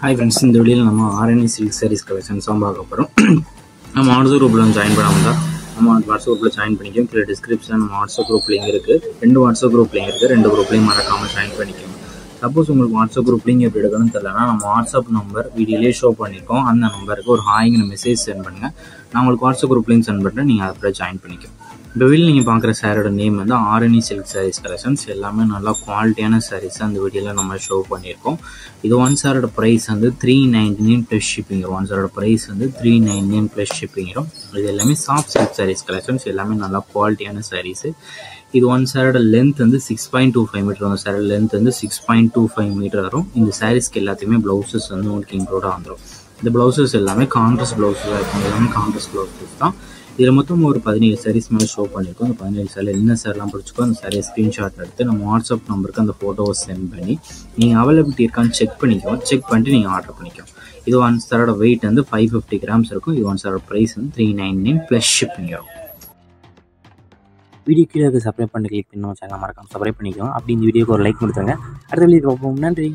Hi friends, இந்த வீடியோவில் நம்ம ஆரணி சில்க் சாரீஸ் கலெக்ஷன்ஸ் தான் பார்க்க போகிறோம். நம்ம வாட்ஸ்அப் குரூப்பில் ஜாயின் பண்ணாமல் தான் நம்ம வாட்ஸ்அப் குரூப்பில் ஜாயின் பண்ணிக்கோம். கீழே டிஸ்கிரிப்ஷன் நம்ம வாட்ஸ்அப் குரூப் லிங்க் இருக்குது. 2 வாட்ஸ்அப் குரூப் லிங்க் இருக்குது. 2 குரூப்லையும் மறக்காமல் ஜாயின் பண்ணிக்கோங்க. சப்போஸ் உங்களுக்கு வாட்ஸ்அப் குரூப் லிங்க் எப்படி எடுக்கணும்னு தெரியலனா நம்ம வாட்ஸ்அப் நம்பர் வீடியோலேயே ஷோ பண்ணியிருக்கோம். அந்த நம்பருக்கு ஒரு ஹாய்ங்கிற மெசேஜ் சென்ட் பண்ணுங்கள். நான் உங்களுக்கு வாட்ஸ்அப் குரூப் லிங்க் சென்ட் பண்ணுறேன். நீங்கள் அதை ஜாயின் பண்ணிக்கோங்க. இந்த வீடியோவில் நீங்கள் பார்க்குற சாரோட நேம் வந்து ஆரணி சில்க் சாரீஸ் கலெக்ஷன்ஸ். எல்லாமே நல்லா குவாலிட்டியான சாரீஸ் அந்த வீடியோவில் நம்ம ஷோ பண்ணியிருக்கோம். இது ஒன் சாரோட ப்ரைஸ் வந்து 399 ப்ளஸ் ஷிப்பிங். ஒன் சாரோட ப்ரைஸ் வந்து 399 ப்ளஸ் ஷிப்பிங். இது எல்லாமே சாஃப்ட் சில்க் சாரீஸ் கலெக்ஷன்ஸ். எல்லாமே நல்லா குவாலிட்டியான சாரீஸு. இது ஒன் சாரோட லென்த் வந்து 6.25 மீட்டர் வரும். சாரோட லென்த் வந்து 6.25 மீட்டர் வரும். இந்த சாரீஸ்க்கு எல்லாத்தையுமே ப்ளவுசஸ் வந்து உங்களுக்கு இன்க்ளூடாக வந்துடும். இந்த ப்ளவுசஸ் எல்லாமே கான்ட்ராஸ்ட் ப்ளவுஸாக இருக்கும். எல்லாமே கான்ட்ராஸ்ட் ப்ளவுசஸ் தான். இதில் மொத்தம் ஒரு 17 சாரீஸ் மேலே ஷோ பண்ணியிருக்கோம். அந்த 17 சாரியில் என்ன சார்லாம் பிடிச்சிக்கோ அந்த சாரியை ஸ்க்ரீன்ஷாட் எடுத்து நம்ம வாட்ஸ்அப் நம்பருக்கு அந்த ஃபோட்டோவை சென்ட் பண்ணி நீங்கள் அவைலபிலிட்டி இருக்கான்னு செக் பண்ணிக்கோ. செக் பண்ணிட்டு நீங்கள் ஆர்டர் பண்ணிக்கோ. இது ஒன் சாரோட வெயிட் வந்து 550 கிராம்ஸ் இருக்கும். இது ஒன் சாரோட ப்ரைஸ் வந்து 399 ப்ளஸ் ஷிப்பிங் ஆகும். வீடியோ கீழே சப்ஸ்கிரைப் பண்ணி கிளிக் பண்ணி சேனல் மறக்காம சப்ஸ்கிரைப் பண்ணிக்கோங்க. அப்படி இந்த வீடியோக்கு ஒரு லைக் கொடுத்துருங்க. அடுத்த வீடியோ பார்ப்போம். நன்றி.